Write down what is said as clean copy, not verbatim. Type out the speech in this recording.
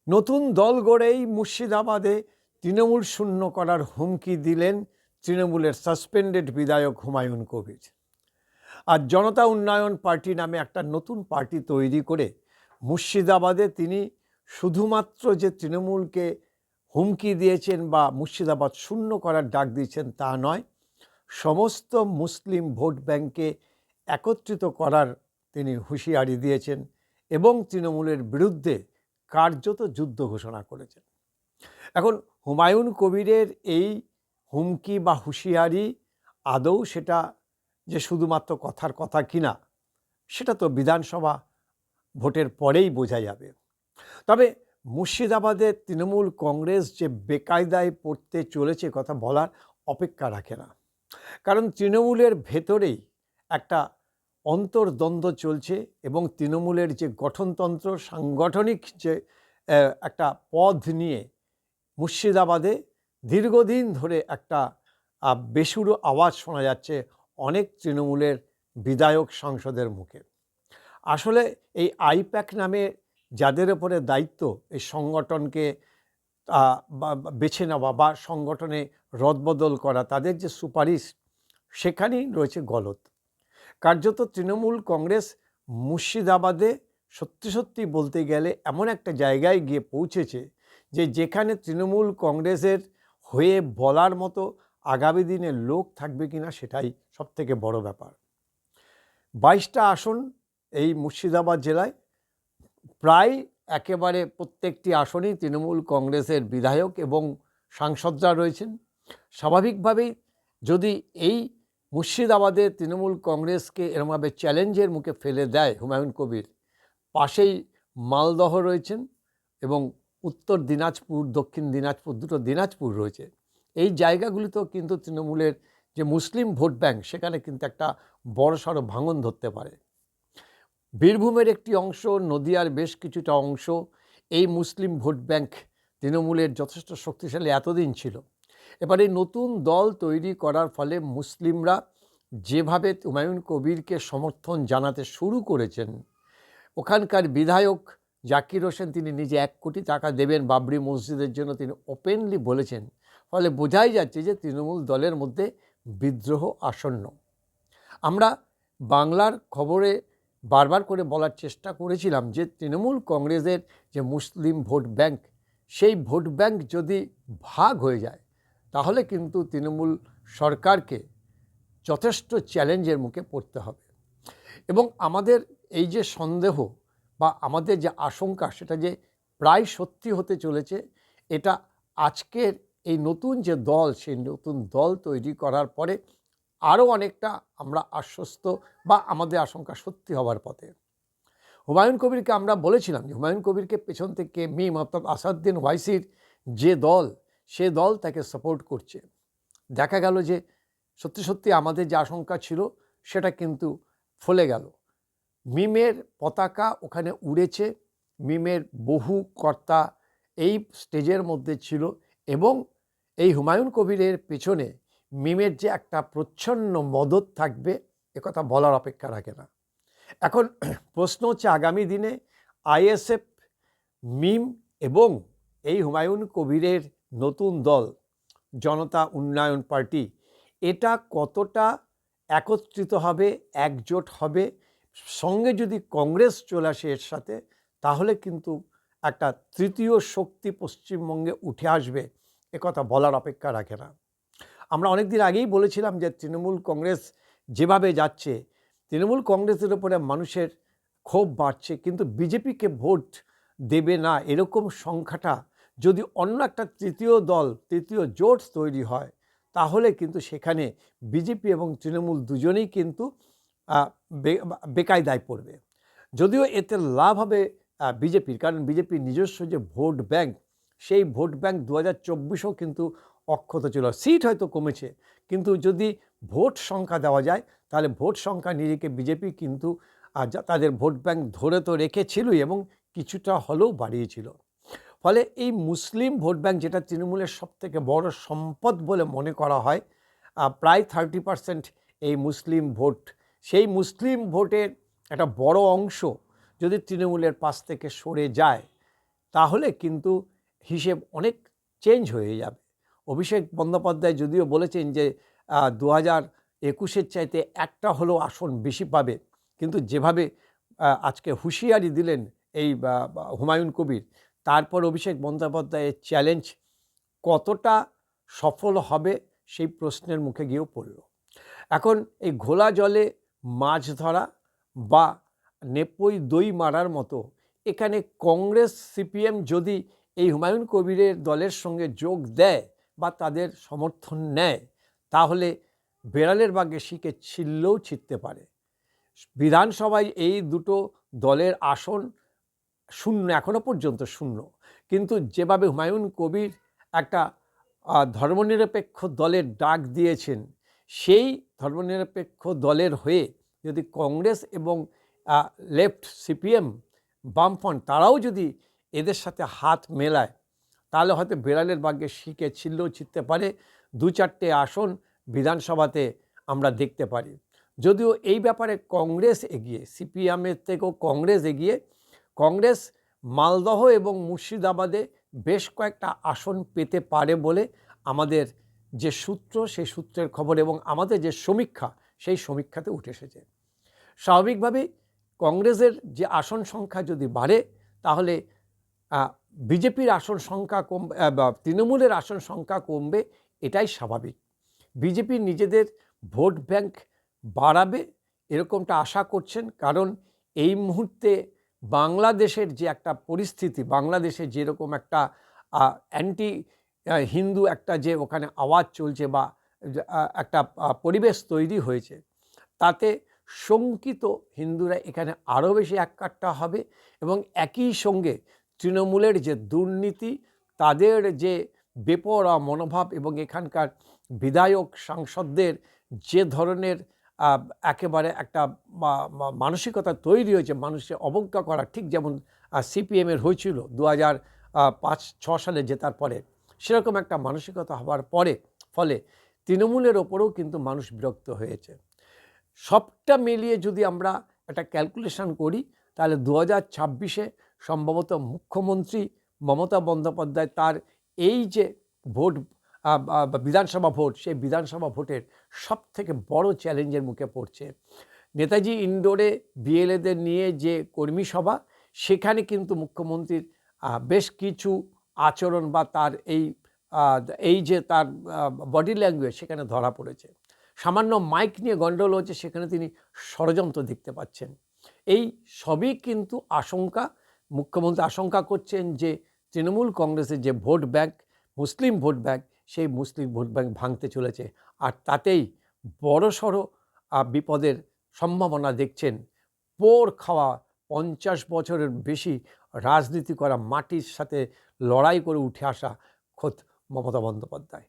নতুন দল গড়েই মুর্শিদাবাদে তৃণমূল শূন্য করার হুমকি দিলেন তৃণমূলের সাসপেন্ডেড বিধায়ক হুমায়ুন কবির। আর জনতা উন্নয়ন পার্টি নামে একটা নতুন পার্টি তৈরি করে মুর্শিদাবাদে তিনি শুধুমাত্র যে তৃণমূলকে হুমকি দিয়েছেন বা মুর্শিদাবাদ শূন্য করার ডাক দিয়েছেন তা নয়, সমস্ত মুসলিম ভোট ব্যাংককে একত্রিত করার তিনি হুঁশিয়ারি দিয়েছেন এবং তৃণমূলের বিরুদ্ধে কার্যত যুদ্ধ ঘোষণা করেছেন। এখন হুমায়ুন কবিরের এই হুমকি বা হুঁশিয়ারি আদৌ সেটা যে শুধুমাত্র কথার কথা কিনা সেটা তো বিধানসভা ভোটের পরেই বোঝা যাবে। তবে মুর্শিদাবাদে তৃণমূল কংগ্রেস যে বেকায়দায় পড়তে চলেছে কথা বলার অপেক্ষা রাখে না, কারণ তৃণমূলের ভেতরেই একটা অন্তর্দ্বন্দ্ব চলছে এবং তৃণমূলের যে গঠনতন্ত্র, সাংগঠনিক যে একটা পথ নিয়ে মুর্শিদাবাদে দীর্ঘদিন ধরে একটা বেসুরো আওয়াজ শোনা যাচ্ছে অনেক তৃণমূলের বিধায়ক সাংসদের মুখে। আসলে এই আইপ্যাক নামে যাদের ওপরে দায়িত্ব এই সংগঠনকে বেছে নেওয়া বা সংগঠনে রদবদল করা, তাদের যে সুপারিশ সেখানেই রয়েছে গলদ। কার্যত তৃণমূল কংগ্রেস মুর্শিদাবাদে সত্যি সত্যি বলতে গেলে এমন একটা জায়গায় গিয়ে পৌঁছেছে যে যেখানে তৃণমূল কংগ্রেসের হয়ে বলার মতো আগামী দিনে লোক থাকবে কিনা সেটাই সবথেকে বড় ব্যাপার। 22টা আসন এই মুর্শিদাবাদ জেলায়, প্রায় একেবারে প্রত্যেকটি আসনেই তৃণমূল কংগ্রেসের বিধায়ক এবং সাংসদরা রয়েছেন। স্বাভাবিকভাবেই যদি এই মুর্শিদাবাদে তৃণমূল কংগ্রেসকে এরমভাবে চ্যালেঞ্জের মুখে ফেলে দেয় হুমায়ুন কবির, পাশেই মালদহ রয়েছেন এবং উত্তর দিনাজপুর, দক্ষিণ দিনাজপুর, দুটো দিনাজপুর রয়েছে। এই জায়গাগুলিতেও কিন্তু তৃণমূলের যে মুসলিম ভোট ব্যাংক সেখানে কিন্তু একটা বড়সড় ভাঙন ধরতে পারে। বীরভূমের একটি অংশ, নদিয়ার বেশ কিছুটা অংশ, এই মুসলিম ভোট ব্যাংক তৃণমূলের যথেষ্ট শক্তিশালী এতদিন ছিল। এবার এই নতুন দল তৈরি করার ফলে মুসলিমরা যেভাবে হুমায়ুন কবিরকে সমর্থন জানাতে শুরু করেছেন, ওখানকার বিধায়ক জাকির হোসেন তিনি নিজে 1 কোটি টাকা দেবেন বাবরি মসজিদের জন্য, তিনি ওপেনলি বলেছেন। ফলে বোঝাই যাচ্ছে যে তৃণমূল দলের মধ্যে বিদ্রোহ আসন্ন। আমরা বাংলার খবরে বারবার করে বলার চেষ্টা করেছিলাম যে তৃণমূল কংগ্রেসের যে মুসলিম ভোট ব্যাংক, সেই ভোট ব্যাংক যদি ভাগ হয়ে যায় তাহলে কিন্তু তৃণমূল সরকারকে যথেষ্ট চ্যালেঞ্জের মুখে পড়তে হবে। এবং আমাদের এই যে সন্দেহ বা আমাদের যে আশঙ্কা সেটা যে প্রায় সত্যি হতে চলেছে, এটা আজকের এই নতুন যে দল, সেই নতুন দল তৈরি করার পরে আরও অনেকটা আমরা আশ্বস্ত বা আমাদের আশঙ্কা সত্যি হওয়ার পথে। হুমায়ুন কবিরকে আমরা বলেছিলাম যে হুমায়ুন কবিরকে পেছন থেকে মিম অর্থাৎ আসাদুদ্দিন ওয়াইসির যে দল, সে দল তাকে সাপোর্ট করছে। দেখা গেল যে সত্যি সত্যি আমাদের যে আশঙ্কা ছিল সেটা কিন্তু ফলে গেল। মিমের পতাকা ওখানে উড়েছে, মিমের বহু কর্তা এই স্টেজের মধ্যে ছিল এবং এই হুমায়ুন কবিরের পেছনে মিমের যে একটা প্রচ্ছন্ন মদত থাকবে একথা বলার অপেক্ষা রাখে না। এখন প্রশ্ন হচ্ছে আগামী দিনে আইএসএফ, মিম এবং এই হুমায়ুন কবিরের নতুন দল জনতা উন্নয়ন পার্টি, এটা কতটা একত্রিত হবে, একজোট হবে, সঙ্গে যদি কংগ্রেস চলে আসে এর সাথে, তাহলে কিন্তু একটা তৃতীয় শক্তি পশ্চিমবঙ্গে উঠে আসবে একথা বলার অপেক্ষা রাখে না। আমরা অনেক দিন আগেই বলেছিলাম যে তৃণমূল কংগ্রেস যেভাবে যাচ্ছে, তৃণমূল কংগ্রেসের উপরে মানুষের ক্ষোভ বাড়ছে, কিন্তু বিজেপিকে ভোট দেবে না এরকম সংখ্যাটা যদি অন্য একটা তৃতীয় দল, তৃতীয় জোট তৈরি হয়, তাহলে কিন্তু সেখানে বিজেপি এবং তৃণমূল দুজনেই কিন্তু বেকায়দায় পড়বে। যদিও এতে লাভ হবে বিজেপির, কারণ বিজেপির নিজস্ব যে ভোট ব্যাংক, সেই ভোট ব্যাংক 2024-ও কিন্তু অক্ষত ছিল। সিট হয়তো কমেছে, কিন্তু যদি ভোট সংখ্যা দেওয়া যায় তাহলে ভোট সংখ্যা নিরিখে বিজেপি কিন্তু তাদের ভোট ব্যাংক ধরে তো রেখেছিলই এবং কিছুটা হলেও বাড়িয়েছিল। ফলে এই মুসলিম ভোট ব্যাংক, যেটা তৃণমূলের সবথেকে বড় সম্পদ বলে মনে করা হয়, প্রায় 30% এই মুসলিম ভোট, সেই মুসলিম ভোটের একটা বড় অংশ যদি তৃণমূলের পাশ থেকে সরে যায়, তাহলে কিন্তু হিসেব অনেক চেঞ্জ হয়ে যাবে। অভিষেক বন্দ্যোপাধ্যায় যদিও বলেছেন যে 2021-এর চাইতে একটা হলেও আসন বেশি পাবে, কিন্তু যেভাবে আজকে হুঁশিয়ারি দিলেন এই হুমায়ুন কবির, তারপর অভিষেক বন্দ্যোপাধ্যায়ের চ্যালেঞ্জ কতটা সফল হবে সেই প্রশ্নের মুখে গিয়েও পড়ল। এখন এই ঘোলা জলে মাছ ধরা বা নেপোই দই মারার মতো এখানে কংগ্রেস সিপিএম যদি এই হুমায়ুন কবিরের দলের সঙ্গে যোগ দেয় বা তাদের সমর্থন নেয়, তাহলে বেড়ালের বাগে শিকে ছিললেও ছিঁড়তে পারে। বিধানসভায় এই দুটো দলের আসন শূন্য, এখনো পর্যন্ত শূন্য, কিন্তু যেভাবে হুমায়ুন কবির একটা ধর্মনিরপেক্ষ দলের ডাক দিয়েছেন, সেই ধর্মনিরপেক্ষ দলের হয়ে যদি কংগ্রেস এবং লেফট সিপিএম বামফ্রন্ট তারাও যদি এদের সাথে হাত মেলায়, তাহলে হয়তো বেড়ালের ভাগ্যে শিকে ছিললেও ছিঁড়তে পারে। 2-4টে আসন বিধানসভাতে আমরা দেখতে পারি। যদিও এই ব্যাপারে কংগ্রেস এগিয়ে, সিপিএমের থেকেও কংগ্রেস এগিয়ে। কংগ্রেস মালদহ এবং মুর্শিদাবাদে বেশ কয়েকটা আসন পেতে পারে বলে আমাদের যে সূত্র, সেই সূত্রের খবর এবং আমাদের যে সমীক্ষা, সেই সমীক্ষাতে উঠে এসেছে। স্বাভাবিকভাবেই কংগ্রেসের যে আসন সংখ্যা যদি বাড়ে, তাহলে বিজেপির আসন সংখ্যা কমবে বা তৃণমূলের আসন সংখ্যা কমবে, এটাই স্বাভাবিক। বিজেপি নিজেদের ভোট ব্যাংক বাড়াবে এরকমটা আশা করছেন, কারণ এই মুহূর্তে বাংলাদেশের যে একটা পরিস্থিতি, বাংলাদেশে যেরকম একটা অ্যান্টি হিন্দু একটা যে ওখানে আওয়াজ চলছে বা একটা পরিবেশ তৈরি হয়েছে, তাতে শঙ্কিত হিন্দুরা এখানে আরও বেশি এককাট্টা হবে এবং একই সঙ্গে তৃণমূলের যে দুর্নীতি, তাদের যে বেপরোয়া মনোভাব এবং এখানকার বিধায়ক সাংসদদের যে ধরনের একেবারে একটা মানসিকতা তৈরি হয়েছে, মানুষের অবজ্ঞা করা, ঠিক যেমন সিপিএমের হয়েছিল 2005-6 সালে জেতার পরে, সেরকম একটা মানসিকতা হওয়ার ফলে তৃণমূলের ওপরেও কিন্তু মানুষ বিরক্ত হয়েছে। সবটা মিলিয়ে যদি আমরা একটা ক্যালকুলেশন করি, তাহলে 2026-এ সম্ভবত মুখ্যমন্ত্রী মমতা বন্দ্যোপাধ্যায় তার এই যে ভোট, বিধানসভা ভোট, সেই বিধানসভা ভোটের সবথেকে বড় চ্যালেঞ্জের মুখে পড়ছে। নেতাজি ইন্ডোরে বিএলএদের নিয়ে যে কর্মী সভা, সেখানে কিন্তু মুখ্যমন্ত্রীর বেশ কিছু আচরণ বা তার এই যে তার বডি ল্যাঙ্গুয়েজ সেখানে ধরা পড়েছে। সামান্য মাইক নিয়ে গণ্ডগোল হচ্ছে, সেখানে তিনি ষড়যন্ত্র দেখতে পাচ্ছেন। এই সবই কিন্তু আশঙ্কা। মুখ্যমন্ত্রী আশঙ্কা করছেন যে তৃণমূল কংগ্রেসের যে ভোট ব্যাংক, মুসলিম ভোট ব্যাংক, সেই মুসলিম ভোট ব্যাংক ভাঙতে চলেছে, আর তাতেই বড়সড় বিপদের সম্ভাবনা দেখছেন। পোড় খাওয়া 50 বছরের বেশি রাজনীতি করা, মাটির সাথে লড়াই করে উঠে আসা খোদ মমতা বন্দ্যোপাধ্যায়।